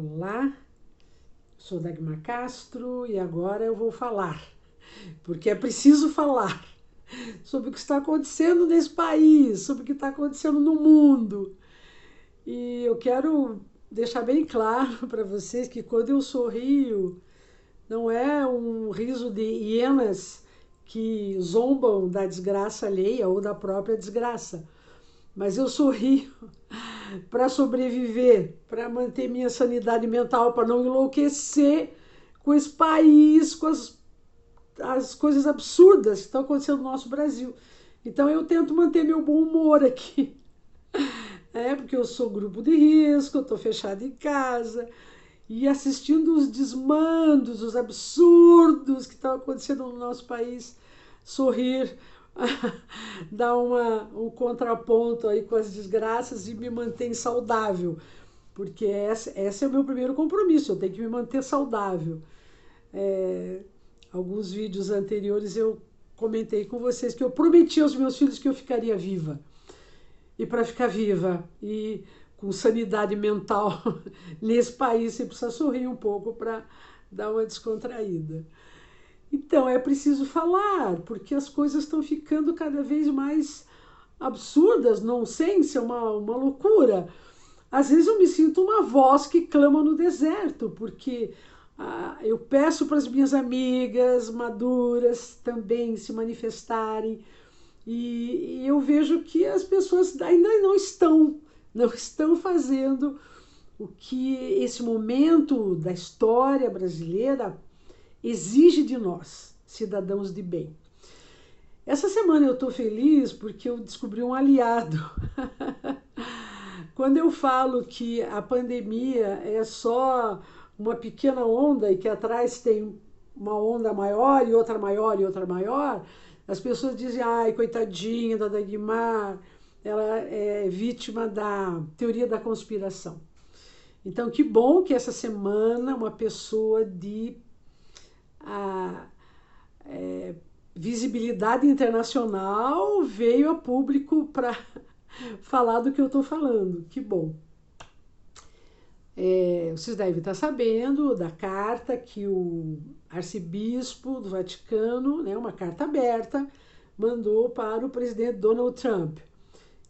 Olá, sou Dagmar Castro e agora eu vou falar, porque é preciso falar sobre o que está acontecendo nesse país, sobre o que está acontecendo no mundo. E eu quero deixar bem claro para vocês que quando eu sorrio, não é um riso de hienas que zombam da desgraça alheia ou da própria desgraça, mas eu sorrio para sobreviver, para manter minha sanidade mental, para não enlouquecer com esse país, com as coisas absurdas que estão acontecendo no nosso Brasil. Então eu tento manter meu bom humor aqui. Porque eu sou grupo de risco, eu estou fechada em casa e assistindo os desmandos, os absurdos que estão acontecendo no nosso país, sorrir, dar um contraponto aí com as desgraças e me manter saudável, porque esse é o meu primeiro compromisso, eu tenho que me manter saudável. Alguns vídeos anteriores eu comentei com vocês que eu prometi aos meus filhos que eu ficaria viva. E para ficar viva e com sanidade mental nesse país, você precisa sorrir um pouco para dar uma descontraída. Então, é preciso falar, porque as coisas estão ficando cada vez mais absurdas, nonsense, é uma loucura. Às vezes eu me sinto uma voz que clama no deserto, porque eu peço para as minhas amigas maduras também se manifestarem, e eu vejo que as pessoas ainda não estão fazendo o que esse momento da história brasileira exige de nós, cidadãos de bem. Essa semana eu estou feliz porque eu descobri um aliado. Quando eu falo que a pandemia é só uma pequena onda e que atrás tem uma onda maior e outra maior e outra maior, as pessoas dizem, ai, coitadinha da Dagmar, ela é vítima da teoria da conspiração. Então, que bom que essa semana uma pessoa de visibilidade internacional veio a público para falar do que eu estou falando. Que bom. Vocês devem estar sabendo da carta que o arcebispo do Vaticano, uma carta aberta, mandou para o presidente Donald Trump.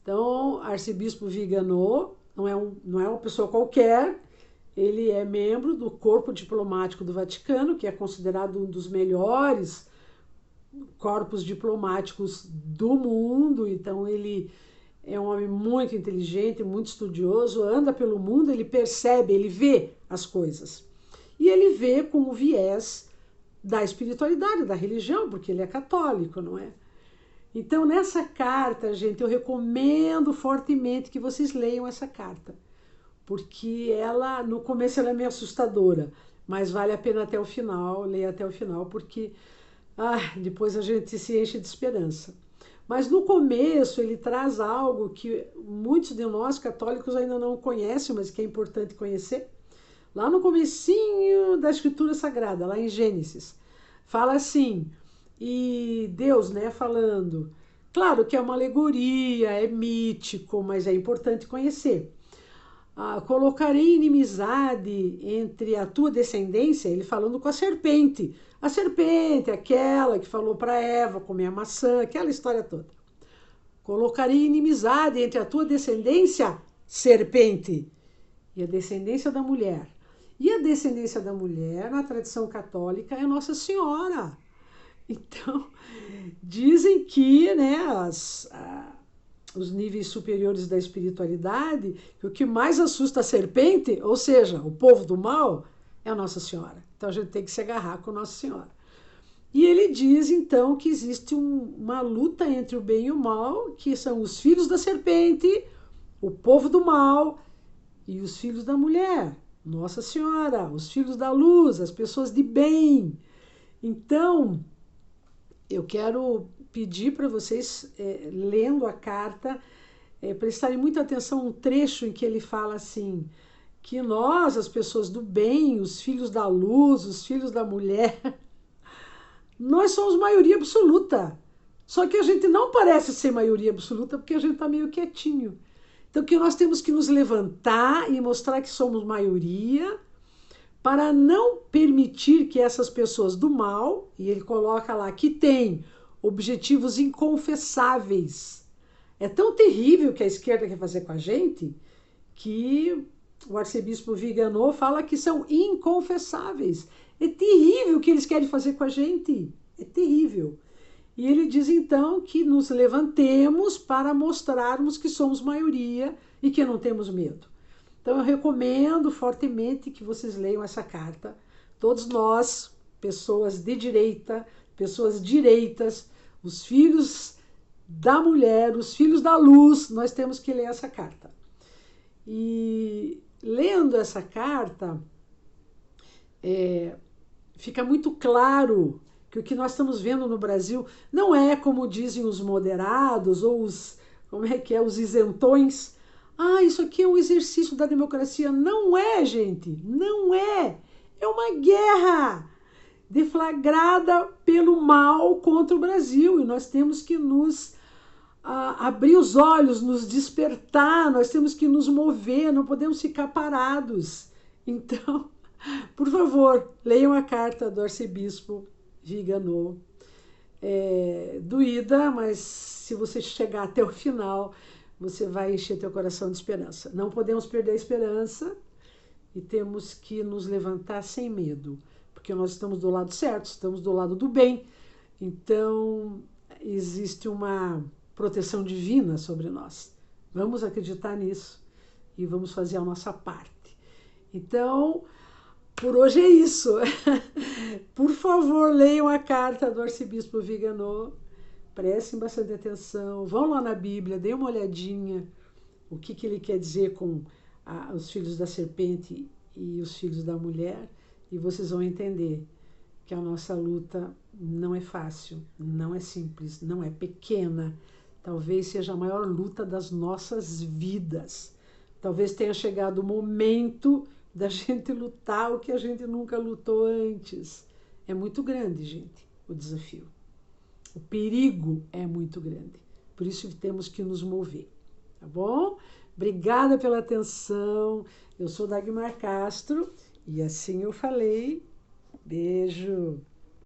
Então, arcebispo Vigano não é uma pessoa qualquer, ele é membro do corpo diplomático do Vaticano, que é considerado um dos melhores corpos diplomáticos do mundo. Então, ele é um homem muito inteligente, muito estudioso, anda pelo mundo, ele percebe, ele vê as coisas. E ele vê com o viés da espiritualidade, da religião, porque ele é católico, não é? Então, nessa carta, gente, eu recomendo fortemente que vocês leiam essa carta, porque ela, no começo, ela é meio assustadora, mas vale a pena até o final, leia até o final, porque depois a gente se enche de esperança. Mas no começo ele traz algo que muitos de nós católicos ainda não conhecem, mas que é importante conhecer. Lá no comecinho da Escritura Sagrada, lá em Gênesis, fala assim, e Deus, falando, claro que é uma alegoria, é mítico, mas é importante conhecer. Colocarei inimizade entre a tua descendência, ele falando com a serpente, aquela que falou para Eva comer a maçã, aquela história toda. Colocarei inimizade entre a tua descendência, serpente, e a descendência da mulher. E a descendência da mulher, na tradição católica, é Nossa Senhora. Então, dizem que os níveis superiores da espiritualidade, que o que mais assusta a serpente, ou seja, o povo do mal, é a Nossa Senhora. Então a gente tem que se agarrar com Nossa Senhora. E ele diz então que existe uma luta entre o bem e o mal, que são os filhos da serpente, o povo do mal e os filhos da mulher, Nossa Senhora, os filhos da luz, as pessoas de bem. Então, eu quero pedir para vocês, lendo a carta, prestarem muita atenção a um trecho em que ele fala assim, que nós, as pessoas do bem, os filhos da luz, os filhos da mulher, nós somos maioria absoluta. Só que a gente não parece ser maioria absoluta porque a gente está meio quietinho. Então, que nós temos que nos levantar e mostrar que somos maioria, para não permitir que essas pessoas do mal, e ele coloca lá que tem objetivos inconfessáveis. É tão terrível que a esquerda quer fazer com a gente, que o arcebispo Vigano fala que são inconfessáveis. É terrível o que eles querem fazer com a gente. É terrível. E ele diz então que nos levantemos para mostrarmos que somos maioria e que não temos medo. Então eu recomendo fortemente que vocês leiam essa carta. Todos nós, pessoas de direita, pessoas direitas, os filhos da mulher, os filhos da luz, nós temos que ler essa carta. E lendo essa carta, fica muito claro que o que nós estamos vendo no Brasil não é como dizem os moderados ou os isentões. Isso aqui é um exercício da democracia. Não é, gente, não é. É uma guerra deflagrada pelo mal contra o Brasil e nós temos que nos abrir os olhos, nos despertar, nós temos que nos mover, não podemos ficar parados. Então, por favor, leiam a carta do arcebispo Vigano. É doída, mas se você chegar até o final, você vai encher teu coração de esperança. Não podemos perder a esperança e temos que nos levantar sem medo, porque nós estamos do lado certo, estamos do lado do bem. Então, existe uma proteção divina sobre nós. Vamos acreditar nisso e vamos fazer a nossa parte. Então, por hoje é isso. Por favor, leiam a carta do arcebispo Vigano. Prestem bastante atenção. Vão lá na Bíblia, deem uma olhadinha o que ele quer dizer com os filhos da serpente e os filhos da mulher. E vocês vão entender que a nossa luta não é fácil, não é simples, não é pequena. Talvez seja a maior luta das nossas vidas. Talvez tenha chegado o momento da gente lutar o que a gente nunca lutou antes. É muito grande, gente, o desafio. O perigo é muito grande. Por isso temos que nos mover, tá bom? Obrigada pela atenção. Eu sou Dagmar Castro e assim eu falei. Beijo.